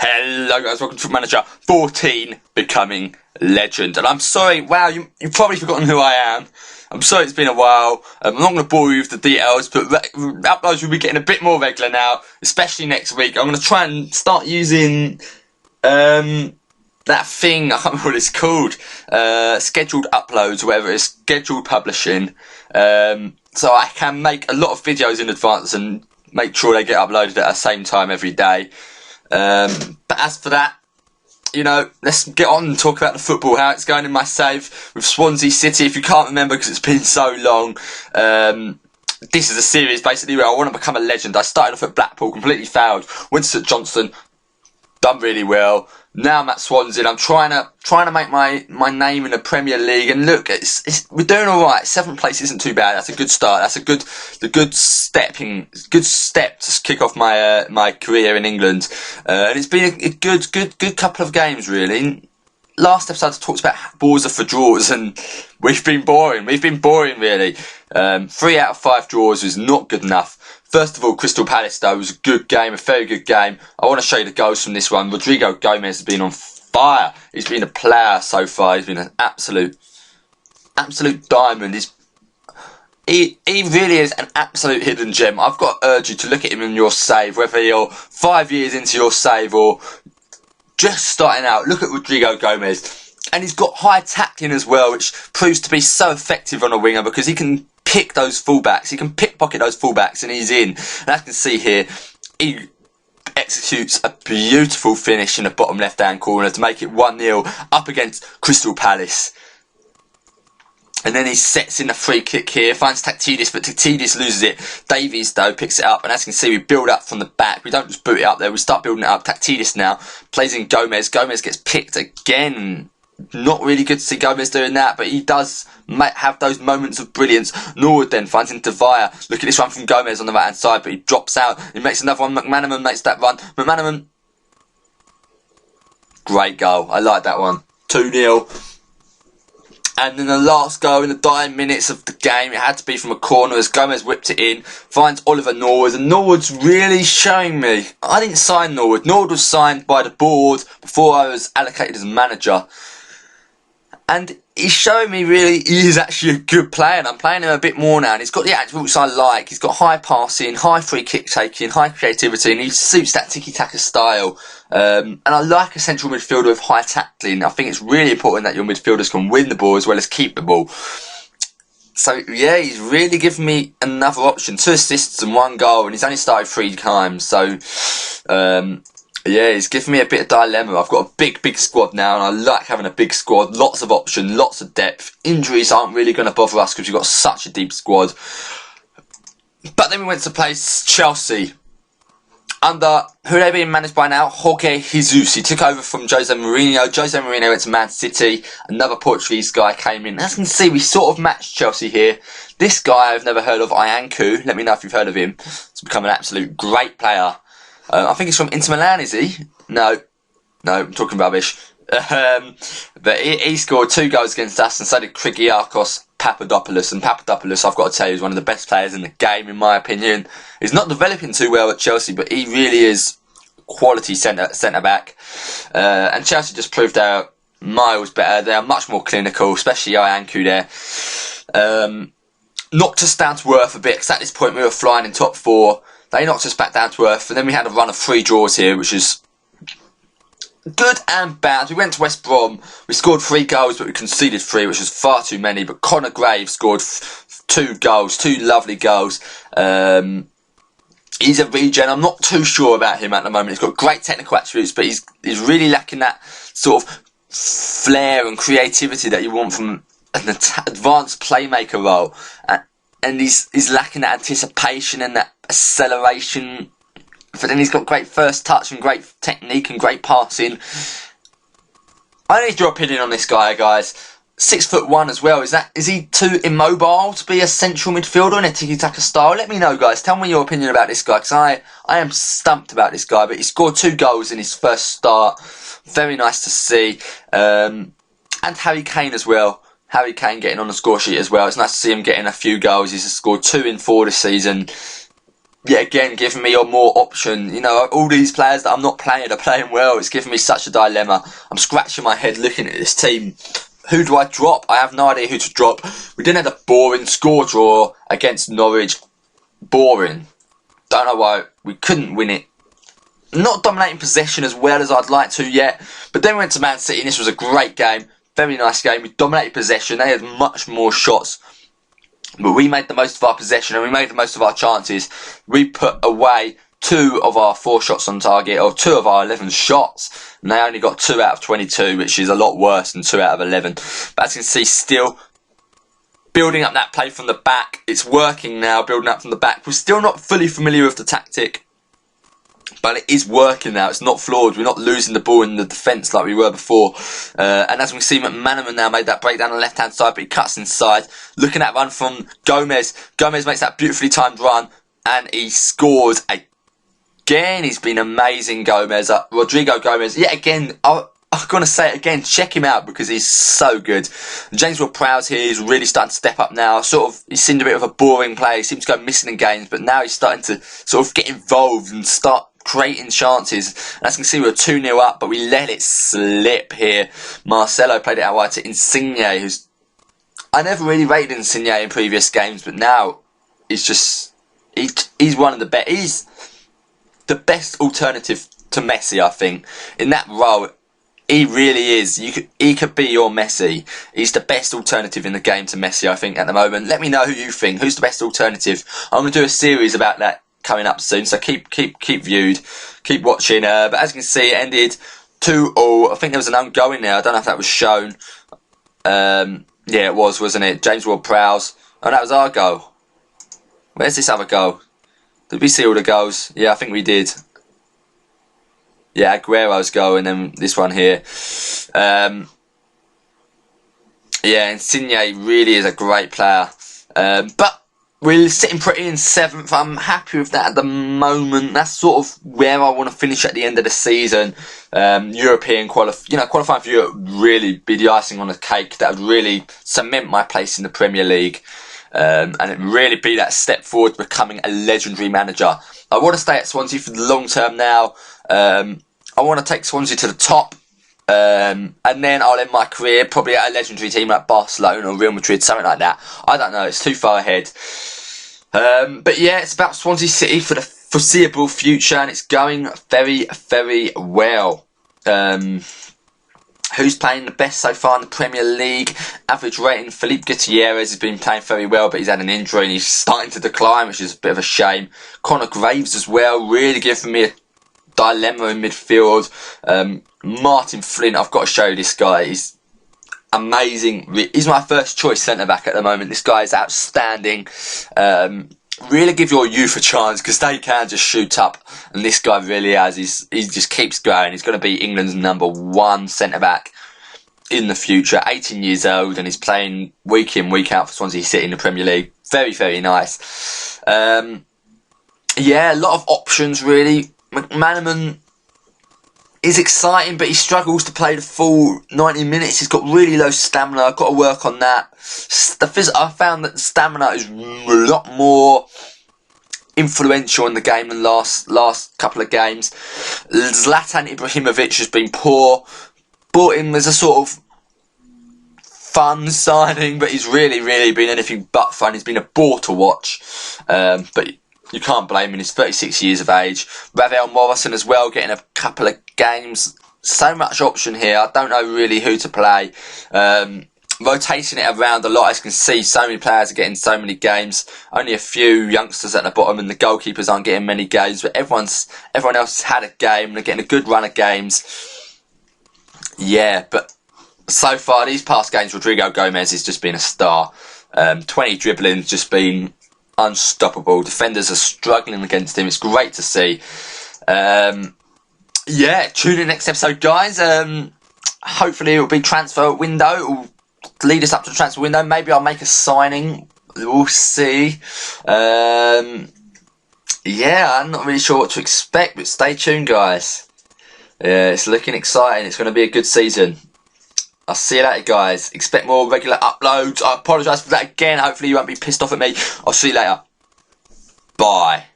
Hello guys, welcome to Manager 14 Becoming Legend. And I'm sorry, wow, you've probably forgotten who I am. I'm sorry it's been a while. I'm not going to bore you with the details, but uploads will be getting a bit more regular now, especially next week. I'm going to try and start using that thing, I can't remember what it's called, scheduled uploads, or whatever it is, scheduled publishing, so I can make a lot of videos in advance and make sure they get uploaded at the same time every day. But as for that, let's get on and talk about the football, how it's going in my save with Swansea City. If you can't remember because it's been so long, this is a series basically where I want to become a legend. I started off at Blackpool, completely failed, went to St Johnstone, done really well. Now I'm at Swansea and I'm trying to make my name in the Premier League, and look, we're doing alright. 7th place isn't too bad. That's a good start. That's a good step to kick off my career in England. And it's been a good couple of games really. Last episode I talked about balls are for draws, and we've been boring really. 3 out of 5 draws is not good enough. First of all, Crystal Palace though was a good game, a very good game. I want to show you the goals from this one. Rodrigo Gomez has been on fire. He's been a player so far. He's been an absolute diamond. He really is an absolute hidden gem. I've got to urge you to look at him in your save, whether you're 5 years into your save or just starting out. Look at Rodrigo Gomez. And he's got high tackling as well, which proves to be so effective on a winger because he can pick those fullbacks. He can pickpocket those fullbacks and he's in. And as you can see here, he executes a beautiful finish in the bottom left-hand corner to make it 1-0 up against Crystal Palace. And then he sets in a free kick here, finds Tactidis, but Tactidis loses it. Davies, though, picks it up, and as you can see, we build up from the back. We don't just boot it up there, we start building it up. Tactidis now plays in Gomez. Gomez gets picked again. Not really good to see Gomez doing that, but he does have those moments of brilliance. Norwood then finds into Via. Look at this run from Gomez on the right-hand side, but he drops out. He makes another one. McManaman makes that run. McManaman. Great goal. I like that one. 2-0. And then the last goal in the dying minutes of the game, it had to be from a corner as Gomez whipped it in, finds Oliver Norwood, and Norwood's really showing me. I didn't sign Norwood. Norwood was signed by the board before I was allocated as manager. And he's showing me really he is actually a good player, and I'm playing him a bit more now, and he's got the attributes I like. He's got high passing, high free kick taking, high creativity, and he suits that tiki-taka style. And I like a central midfielder with high tackling. I think it's really important that your midfielders can win the ball as well as keep the ball. So yeah, he's really given me another option. 2 assists and 1 goal, and he's only started 3 times. So yeah, he's given me a bit of dilemma. I've got a big squad now, and I like having a big squad. Lots of options, lots of depth. Injuries aren't really going to bother us because we've got such a deep squad. But then we went to play Chelsea. Under who they're being managed by now, Jorge Jesus. He took over from Jose Mourinho. Jose Mourinho went to Man City. Another Portuguese guy came in. As you can see, we sort of matched Chelsea here. This guy I've never heard of, Iancu. Let me know if you've heard of him. He's become an absolute great player. I think he's from Inter Milan, is he? No, I'm talking rubbish. But he scored 2 goals against us, and so did Krigiakos Papadopoulos. And Papadopoulos, I've got to tell you, is one of the best players in the game, in my opinion. He's not developing too well at Chelsea, but he really is quality centre back. And Chelsea just proved they're miles better. They are much more clinical, especially Iancu there. Knocked us down to earth a bit, because at this point we were flying in top 4. They knocked us back down to earth, and then we had a run of 3 draws here, which is good and bad. We went to West Brom, we scored 3 goals, but we conceded 3, which was far too many. But Conor Graves scored 2 goals, 2 lovely goals. He's a regen. I'm not too sure about him at the moment. He's got great technical attributes, but he's really lacking that sort of flair and creativity that you want from an advanced playmaker role. And he's lacking that anticipation and that acceleration. But then he's got great first touch and great technique and great passing. I need your opinion on this guy, guys. 6'1" as well. Is he too immobile to be a central midfielder in a tiki-taka style? Let me know, guys. Tell me your opinion about this guy, because I am stumped about this guy. But he scored 2 goals in his first start. Very nice to see. And Harry Kane as well. Harry Kane getting on the score sheet as well. It's nice to see him getting a few goals. He's scored 2 in 4 this season. yet again giving me a more option. You know, all these players that I'm not playing are playing well. It's giving me such a dilemma. I'm scratching my head looking at this team. Who do I drop? I have no idea who to drop. We didn't have a boring score draw against Norwich. Boring. Don't know why we couldn't win it. Not dominating possession as well as I'd like to yet. But then we went to Man City and this was a great game. Very nice game. We dominated possession. They had much more shots. But we made the most of our possession and we made the most of our chances. We put away 2 of our 4 shots on target, or 2 of our 11 shots. And they only got 2 out of 22, which is a lot worse than 2 out of 11. But as you can see, still building up that play from the back. It's working now, building up from the back. We're still not fully familiar with the tactic, but it is working now. It's not flawed. We're not losing the ball in the defence like we were before. And as we can see, McManaman now made that break down on the left-hand side, but he cuts inside. Looking at run from Gomez. Gomez makes that beautifully timed run, and he scores again. He's been amazing, Gomez. Rodrigo Gomez. Yet again, I'm going to say it again. Check him out because he's so good. James Ward-Prowse here is really starting to step up now. He seemed a bit of a boring player. He seemed to go missing in games, but now he's starting to sort of get involved and start creating chances. And as you can see, we were 2-0 up, but we let it slip here. Marcelo played it out wide to Insigne, who's... I never really rated Insigne in previous games, but now he's just... He's one of the best. He's the best alternative to Messi, I think. In that role, he really is. He could be your Messi. He's the best alternative in the game to Messi, I think, at the moment. Let me know who you think. Who's the best alternative? I'm going to do a series about that coming up soon, so keep viewed, keep watching. But as you can see, it ended 2-2. I think there was an ongoing there. I don't know if that was shown. Yeah, it was, wasn't it? James Ward-Prowse. Oh, that was our goal. Where's this other goal? Did we see all the goals? Yeah, I think we did. Yeah, Aguero's goal, and then this one here. Yeah, Insigne really is a great player. But we're sitting pretty in 7th. I'm happy with that at the moment. That's sort of where I want to finish at the end of the season. European qualifying for Europe would really be the icing on the cake. That would really cement my place in the Premier League. And it would really be that step forward to becoming a legendary manager. I want to stay at Swansea for the long term now. I want to take Swansea to the top. And then I'll end my career probably at a legendary team like Barcelona or Real Madrid, something like that. I don't know, it's too far ahead. But yeah, it's about Swansea City for the foreseeable future, and it's going very, very well. Who's playing the best so far in the Premier League? Average rating, Philippe Gutierrez has been playing very well, but he's had an injury and he's starting to decline, which is a bit of a shame. Conor Graves as well, really giving me a dilemma in midfield. Martin Flint, I've got to show you this guy. He's amazing. He's my first choice centre back at the moment. This guy is outstanding. Really give your youth a chance because they can just shoot up, and this guy really has. He just keeps going. He's going to be England's #1 centre back in the future. 18 years old, and he's playing week in, week out for Swansea City in the Premier League. Very, very nice. Yeah, a lot of options really. McManaman is exciting, but he struggles to play the full 90 minutes. He's got really low stamina. I've got to work on that. I found that the stamina is a lot more influential in the game than last couple of games. Zlatan Ibrahimovic has been poor. Bought him as a sort of fun signing, but he's really, really been anything but fun. He's been a bore to watch. But you can't blame him. He's 36 years of age. Ravel Morrison as well, getting a couple of games. So much option here. I don't know really who to play. Rotating it around a lot. As you can see, so many players are getting so many games. Only a few youngsters at the bottom, and the goalkeepers aren't getting many games. But everyone else has had a game. They're getting a good run of games. Yeah, but so far these past games, Rodrigo Gomez has just been a star. 20 dribbling, just been unstoppable. Defenders are struggling against him. It's great to see. Yeah, tune in next episode, guys. Hopefully it will be transfer window. It will lead us up to the transfer window. Maybe I'll make a signing. We'll see. Yeah, I'm not really sure what to expect, but stay tuned, guys. Yeah, it's looking exciting. It's going to be a good season. I'll see you later, guys. Expect more regular uploads. I apologise for that again. Hopefully you won't be pissed off at me. I'll see you later. Bye.